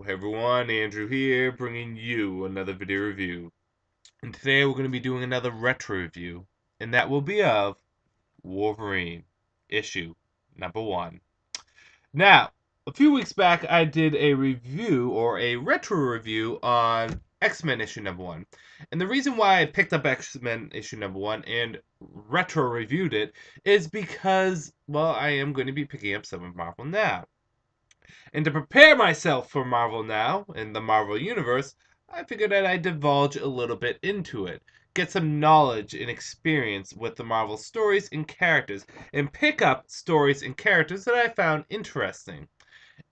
Hey everyone, Andrew here, bringing you another video review. And today we're going to be doing another retro review, and that will be of Wolverine, issue number 1. Now, a few weeks back I did a review, or a retro review, on X-Men issue number 1. And the reason why I picked up X-Men issue number 1 and retro reviewed it is because, well, I am going to be picking up some of Marvel now. And to prepare myself for Marvel now, in the Marvel Universe, I figured that I'd divulge a little bit into it, get some knowledge and experience with the Marvel stories and characters, and pick up stories and characters that I found interesting.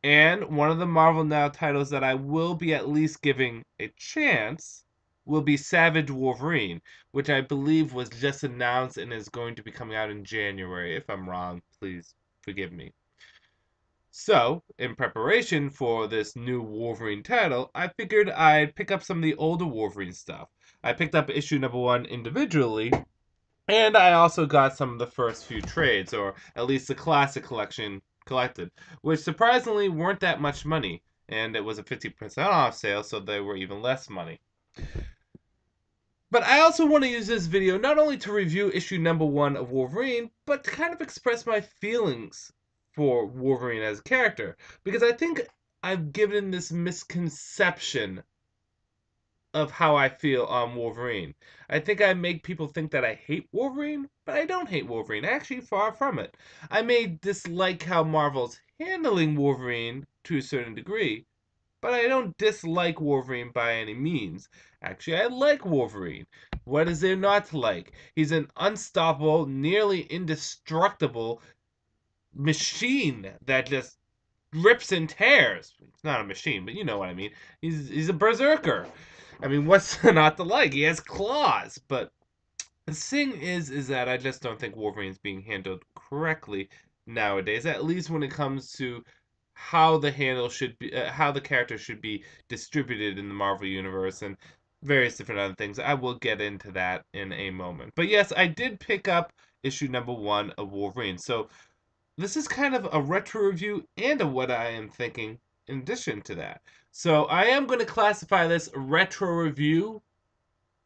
And one of the Marvel Now titles that I will be at least giving a chance will be Savage Wolverine, which I believe was just announced and is going to be coming out in January. If I'm wrong, please forgive me. So, in preparation for this new Wolverine title, I figured I'd pick up some of the older Wolverine stuff. I picked up issue number 1 individually, and I also got some of the first few trades, or at least the classic collection collected, which surprisingly weren't that much money, and it was a 50% off sale, so they were even less money. But I also want to use this video not only to review issue number 1 of Wolverine, but to kind of express my feelings for Wolverine as a character. Because I think I've given this misconception of how I feel on Wolverine. I think I make people think that I hate Wolverine, but I don't hate Wolverine. Actually, far from it. I may dislike how Marvel's handling Wolverine to a certain degree, but I don't dislike Wolverine by any means. Actually, I like Wolverine. What is there not to like? He's an unstoppable, nearly indestructible machine that just rips and tears. It's not a machine, but you know what I mean. He's a berserker. I mean, what's not to like? He has claws, but the thing is that I just don't think Wolverine's being handled correctly nowadays. At least when it comes to how the handle should be, how the character should be distributed in the Marvel universe, and various different other things. I will get into that in a moment. But yes, I did pick up issue number 1 of Wolverine. So this is kind of a retro review and a what I am thinking in addition to that. So I am going to classify this retro review,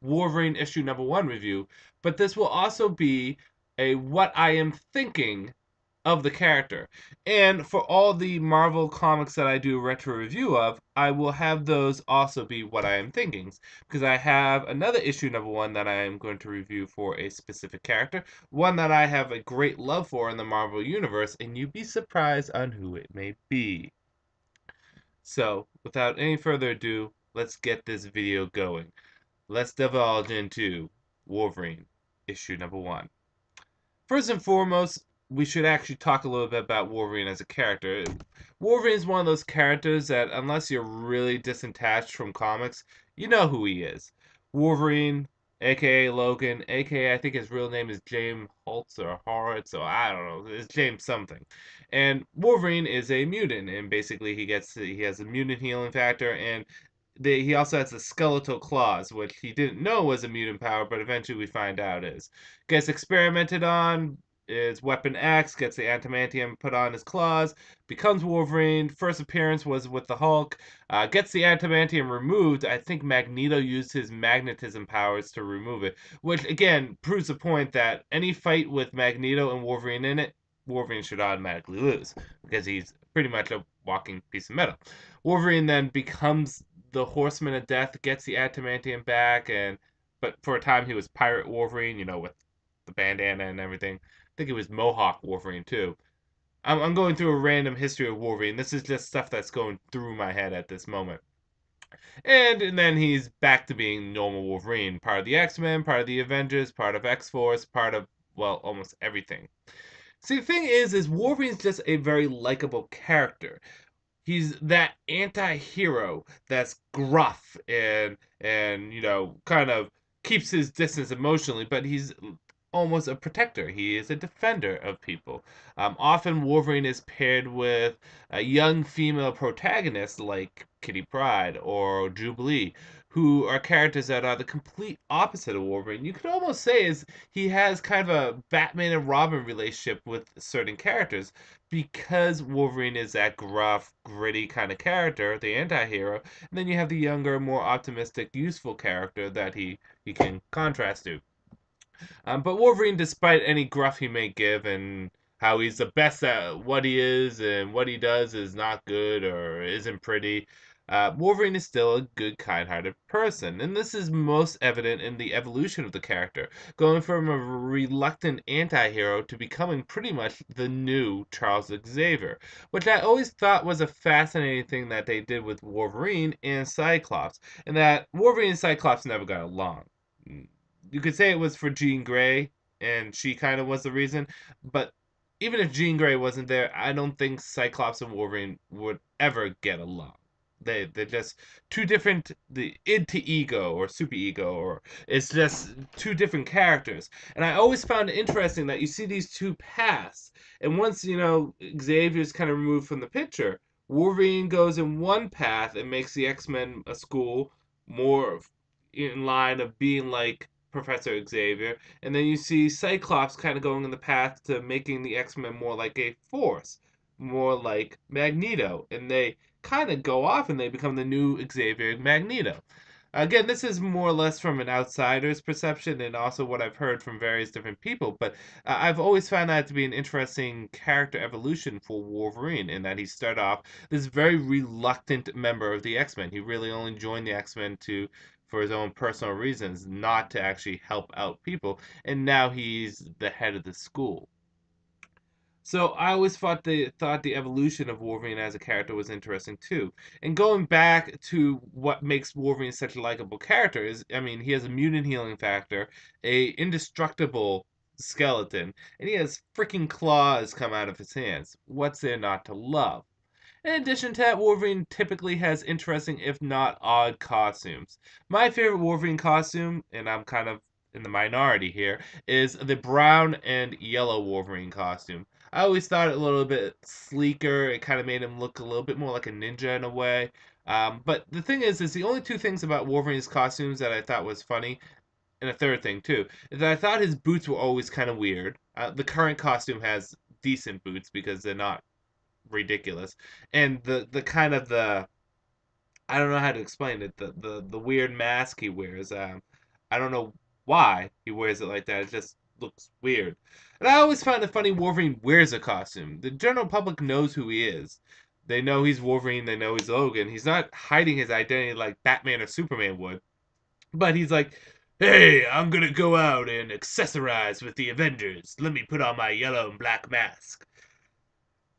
Wolverine issue number 1 review, but this will also be a what I am thinking of the character. And for all the Marvel comics that I do a retro review of, I will have those also be what I am thinking. Because I have another issue number 1 that I am going to review for a specific character, one that I have a great love for in the Marvel Universe, and you'd be surprised on who it may be. So, without any further ado, let's get this video going. Let's divulge into Wolverine issue number 1. First and foremost, we should actually talk a little bit about Wolverine as a character. Wolverine is one of those characters that, unless you're really disattached from comics, you know who he is. Wolverine, aka Logan, aka I think his real name is James Holtz or Horowitz, or I don't know, it's James something. And Wolverine is a mutant, and basically he has a mutant healing factor, and he also has the skeletal claws, which he didn't know was a mutant power, but eventually we find out is. Gets experimented on, is Weapon X, gets the adamantium put on his claws, becomes Wolverine. First appearance was with the Hulk, gets the adamantium removed. I think Magneto used his magnetism powers to remove it, which again proves the point that any fight with Magneto and Wolverine in it, Wolverine should automatically lose, because he's pretty much a walking piece of metal. Wolverine then becomes the Horseman of Death, gets the adamantium back, but for a time he was Pirate Wolverine, with the bandana and everything. I think it was Mohawk Wolverine too. I'm going through a random history of Wolverine. This is just stuff that's going through my head at this moment. And then he's back to being normal Wolverine, part of the X-Men, part of the Avengers, part of X-Force, part of, well, almost everything. See, the thing is Wolverine's just a very likable character. He's that anti-hero that's gruff and kind of keeps his distance emotionally, but he's almost a protector. He is a defender of people. Often Wolverine is paired with a young female protagonist like Kitty Pryde or Jubilee, who are characters that are the complete opposite of Wolverine. You could almost say is he has kind of a Batman and Robin relationship with certain characters because Wolverine is that gruff, gritty kind of character, the anti-hero, and then you have the younger, more optimistic, useful character that he can contrast to. But Wolverine, despite any gruff he may give and how he's the best at what he is and what he does is not good or isn't pretty, Wolverine is still a good, kind-hearted person. And this is most evident in the evolution of the character, going from a reluctant anti-hero to becoming pretty much the new Charles Xavier, which I always thought was a fascinating thing that they did with Wolverine and Cyclops, and that Wolverine and Cyclops never got along. You could say it was for Jean Grey, and she kind of was the reason. But even if Jean Grey wasn't there, I don't think Cyclops and Wolverine would ever get along. They're just two different, the id to ego or super ego, or it's just two different characters. And I always found it interesting that you see these two paths, and once Xavier's kind of removed from the picture, Wolverine goes in one path and makes the X-Men a school more in line of being like Professor Xavier, and then you see Cyclops kind of going in the path to making the X-Men more like a force, more like Magneto, and they kind of go off and they become the new Xavier and Magneto. Again, this is more or less from an outsider's perception and also what I've heard from various different people, but I've always found that to be an interesting character evolution for Wolverine in that he started off this very reluctant member of the X-Men. He really only joined the X-Men to for his own personal reasons, not to actually help out people, and now he's the head of the school. So I always thought the evolution of Wolverine as a character was interesting too. And going back to what makes Wolverine such a likable character is, I mean, he has a mutant healing factor, a indestructible skeleton, and he has freaking claws come out of his hands. What's there not to love? In addition to that, Wolverine typically has interesting, if not odd, costumes. My favorite Wolverine costume, and I'm kind of in the minority here, is the brown and yellow Wolverine costume. I always thought it a little bit sleeker. It kind of made him look a little bit more like a ninja in a way. But the thing is the only two things about Wolverine's costumes that I thought was funny, and a third thing too, is that I thought his boots were always kind of weird. The current costume has decent boots because they're not ridiculous. And the kind of the I don't know how to explain it. The weird mask he wears. I don't know why he wears it like that. It just looks weird. And I always find it funny Wolverine wears a costume. The general public knows who he is. They know he's Wolverine. They know he's Logan. He's not hiding his identity like Batman or Superman would. But he's like, hey, I'm gonna go out and accessorize with the Avengers. Let me put on my yellow and black mask.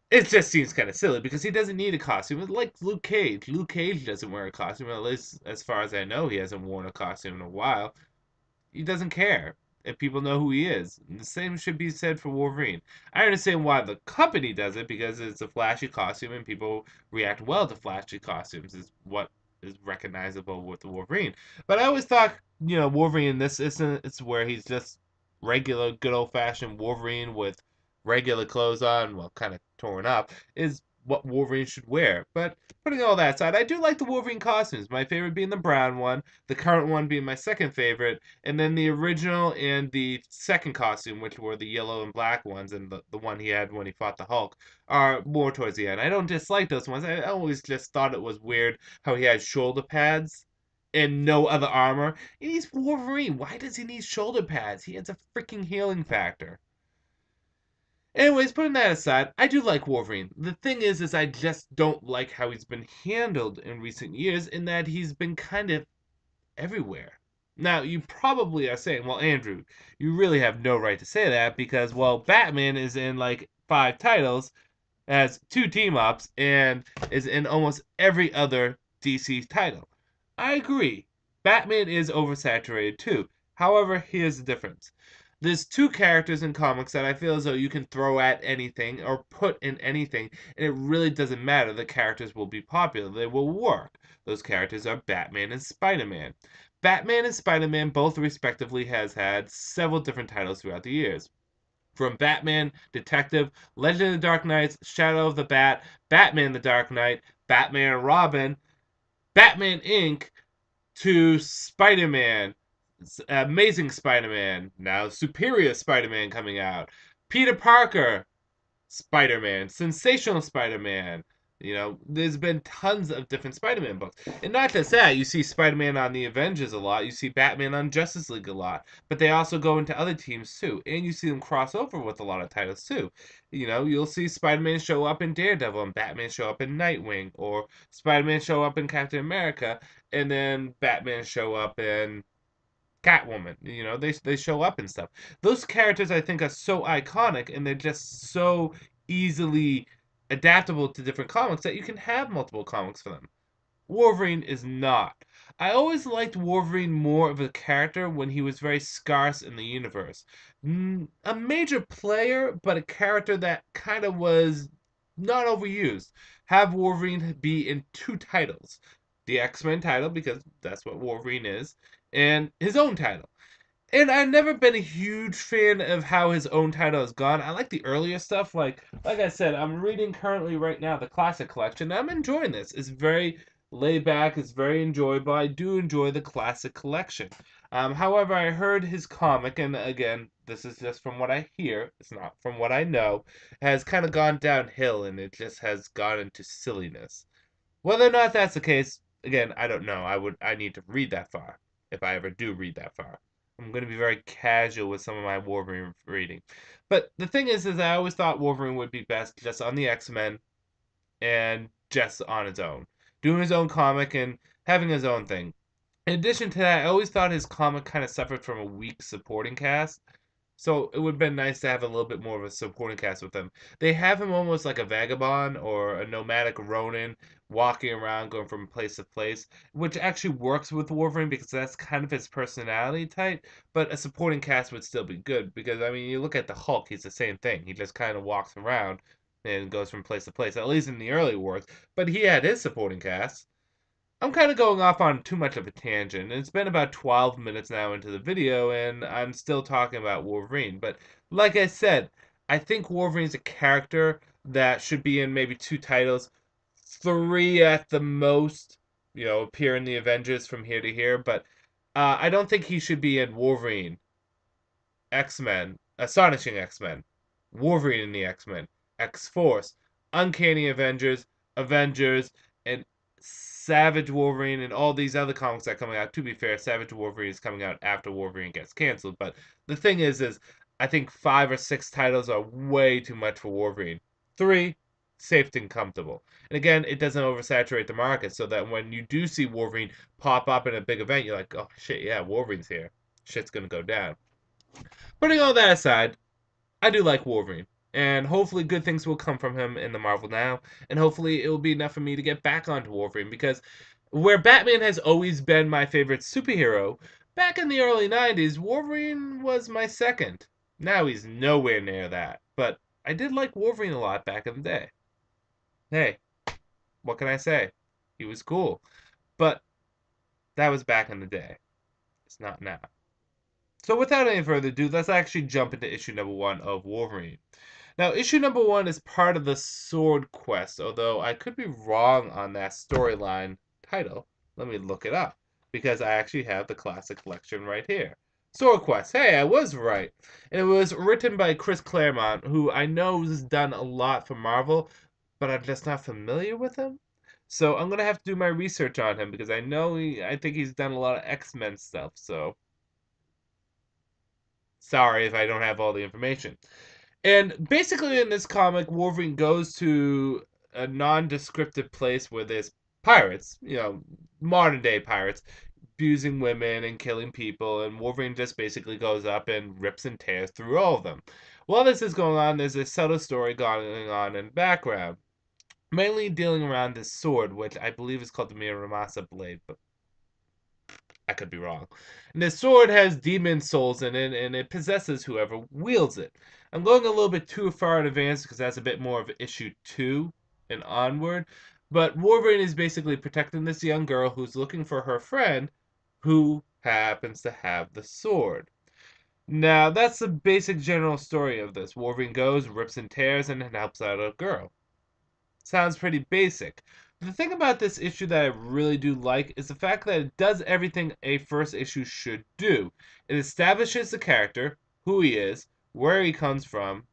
It just seems kind of silly because he doesn't need a costume. It's like Luke Cage. Luke Cage doesn't wear a costume. At least, as far as I know, he hasn't worn a costume in a while. He doesn't care if people know who he is. And the same should be said for Wolverine. I understand why the company does it because it's a flashy costume and people react well to flashy costumes. Is what is recognizable with the Wolverine. But I always thought, Wolverine in this instance where he's just regular, good old fashioned Wolverine with regular clothes on, well, kind of torn up, is what Wolverine should wear. But putting all that aside, I do like the Wolverine costumes. My favorite being the brown one, the current one being my second favorite, and then the original and the second costume, which were the yellow and black ones, and the one he had when he fought the Hulk, are more towards the end. I don't dislike those ones. I always just thought it was weird how he had shoulder pads and no other armor. And he's Wolverine. Why does he need shoulder pads? He has a freaking healing factor. Anyways, putting that aside, I do like Wolverine. The thing is I just don't like how he's been handled in recent years in that he's been kind of everywhere. Now, you probably are saying, well, Andrew, you really have no right to say that because, well, Batman is in like 5 titles, has 2 team-ups, and is in almost every other DC title. I agree. Batman is oversaturated too. However, here's the difference. There's 2 characters in comics that I feel as though you can throw at anything or put in anything, and it really doesn't matter. The characters will be popular. They will work. Those characters are Batman and Spider-Man. Batman and Spider-Man both respectively has had several different titles throughout the years. From Batman, Detective, Legend of the Dark Knights, Shadow of the Bat, Batman the Dark Knight, Batman and Robin, Batman Inc., to Spider-Man, Amazing Spider-Man, now Superior Spider-Man coming out, Peter Parker, Spider-Man, Sensational Spider-Man. There's been tons of different Spider-Man books. And not just that, you see Spider-Man on the Avengers a lot, you see Batman on Justice League a lot, but they also go into other teams too, and you see them cross over with a lot of titles too. You'll see Spider-Man show up in Daredevil and Batman show up in Nightwing, or Spider-Man show up in Captain America, and then Batman show up in Catwoman. They show up and stuff. Those characters I think are so iconic and they're just so easily adaptable to different comics that you can have multiple comics for them. Wolverine is not. I always liked Wolverine more of a character when he was very scarce in the universe. A major player, but a character that kind of was not overused. Have Wolverine be in two titles: the X-Men title, because that's what Wolverine is, and his own title. And I've never been a huge fan of how his own title has gone. I like the earlier stuff. Like I said, I'm reading currently right now the Classic Collection. I'm enjoying this. It's very laid back. It's very enjoyable. I do enjoy the Classic Collection. However, I heard his comic, and again, this is just from what I hear. It's not from what I know. Has kind of gone downhill, and it just has gone into silliness. Whether or not that's the case, again, I don't know. I need to read that far, if I ever do read that far. I'm going to be very casual with some of my Wolverine reading. But the thing is I always thought Wolverine would be best just on the X-Men and just on his own. Doing his own comic and having his own thing. In addition to that, I always thought his comic kind of suffered from a weak supporting cast. So it would have been nice to have a little bit more of a supporting cast with him. They have him almost like a vagabond or a nomadic Ronin, walking around, going from place to place, which actually works with Wolverine because that's kind of his personality type. But a supporting cast would still be good because, I mean, you look at the Hulk, he's the same thing. He just kind of walks around and goes from place to place, at least in the early wars. But he had his supporting cast. I'm kind of going off on too much of a tangent. It's been about 12 minutes now into the video, and I'm still talking about Wolverine. But like I said, I think Wolverine's a character that should be in maybe two titles, three at the most, appear in the Avengers from here to here. But I don't think he should be in Wolverine, X-Men, Astonishing X-Men, Wolverine in the X-Men, X-Force, Uncanny Avengers, Avengers, and Savage Wolverine, and all these other comics that are coming out. To be fair, Savage Wolverine is coming out after Wolverine gets canceled. But the thing is I think 5 or 6 titles are way too much for Wolverine. 3, safe and comfortable. And again, it doesn't oversaturate the market, so that when you do see Wolverine pop up in a big event, you're like, oh shit, yeah, Wolverine's here. Shit's gonna go down. Putting all that aside, I do like Wolverine. And hopefully good things will come from him in the Marvel now. And hopefully it will be enough for me to get back onto Wolverine. Because where Batman has always been my favorite superhero, back in the early 90s, Wolverine was my second. Now he's nowhere near that. But I did like Wolverine a lot back in the day. Hey, what can I say? He was cool. But that was back in the day. It's not now. So without any further ado, let's actually jump into issue number 1 of Wolverine. Now, issue number 1 is part of the Sword Quest, although I could be wrong on that storyline title. Let me look it up, because I actually have the classic collection right here. Sword Quest. Hey, I was right. And it was written by Chris Claremont, who I know has done a lot for Marvel, but I'm just not familiar with him. So I'm going to have to do my research on him, because I think he's done a lot of X-Men stuff, so sorry if I don't have all the information. And basically, in this comic, Wolverine goes to a non-descriptive place where there's pirates, modern day pirates, abusing women and killing people, and Wolverine just basically goes up and rips and tears through all of them. While this is going on, there's a subtle story going on in the background, mainly dealing around this sword, which I believe is called the Miramasa Blade, but I could be wrong. And this sword has demon souls in it, and it possesses whoever wields it. I'm going a little bit too far in advance because that's a bit more of issue 2 and onward. But Wolverine is basically protecting this young girl who's looking for her friend, who happens to have the sword. Now, that's the basic general story of this. Wolverine goes, rips and tears, and then helps out a girl. Sounds pretty basic. The thing about this issue that I really do like is the fact that it does everything a first issue should do. It establishes the character, who he is, where he comes from,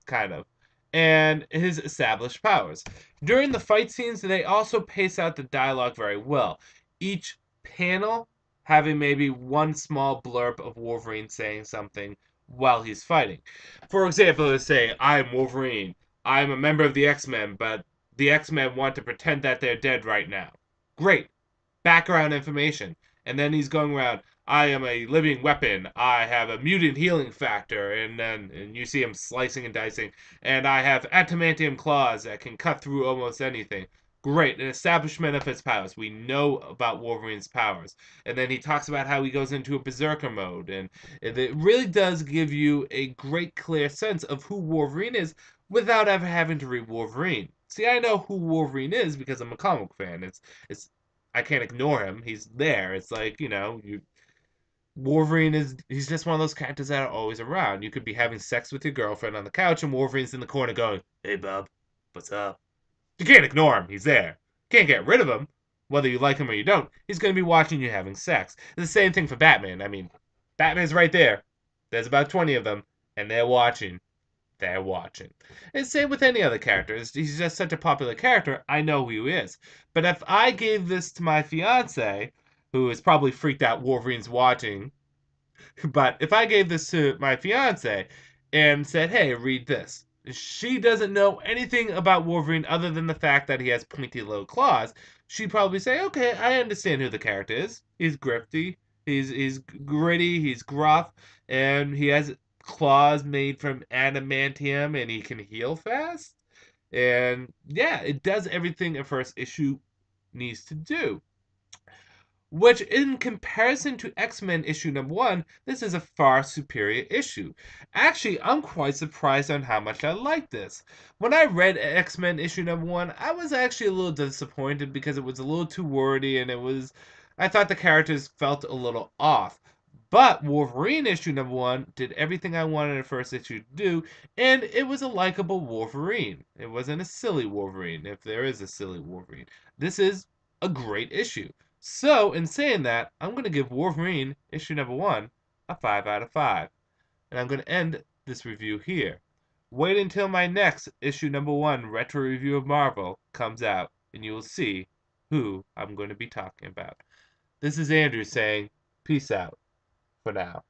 kind of, and his established powers. During the fight scenes, they also pace out the dialogue very well. Each panel having maybe one small blurb of Wolverine saying something while he's fighting. For example, it's saying, I'm Wolverine. I'm a member of the X-Men, but the X-Men want to pretend that they're dead right now. Great. Background information. And then he's going around, I am a living weapon. I have a mutant healing factor, and you see him slicing and dicing. And I have adamantium claws that can cut through almost anything. Great, an establishment of his powers. We know about Wolverine's powers. And then he talks about how he goes into a berserker mode. And it really does give you a great, clear sense of who Wolverine is without ever having to read Wolverine. See, I know who Wolverine is because I'm a comic fan. It's I can't ignore him. He's there. It's like, Wolverine he's just one of those characters that are always around. You could be having sex with your girlfriend on the couch and Wolverine's in the corner going, "Hey bub, what's up?" You can't ignore him. He's there. Can't get rid of him. Whether you like him or you don't, he's going to be watching you having sex. It's the same thing for Batman. I mean, Batman's right there. There's about 20 of them, and they're watching. They're watching. And same with any other character. He's just such a popular character, I know who he is. But if I gave this to my fiance, who is probably freaked out Wolverine's watching, but if I gave this to my fiance and said, hey, read this, she doesn't know anything about Wolverine other than the fact that he has pointy little claws, she'd probably say, okay, I understand who the character is. He's grifty, he's gritty, he's gruff, and he has claws made from adamantium and he can heal fast. And yeah, it does everything a first issue needs to do. Which, in comparison to X-Men issue number 1, this is a far superior issue. Actually, I'm quite surprised on how much I like this. When I read X-Men issue number 1, I was actually a little disappointed because it was a little too wordy and I thought the characters felt a little off. But Wolverine issue number 1 did everything I wanted a first issue to do, and it was a likable Wolverine. It wasn't a silly Wolverine, if there is a silly Wolverine. This is a great issue. So, in saying that, I'm going to give Wolverine issue number 1 a 5 out of 5. And I'm going to end this review here. Wait until my next issue number 1 retro review of Marvel comes out, and you will see who I'm going to be talking about. This is Andrew saying, peace out for now.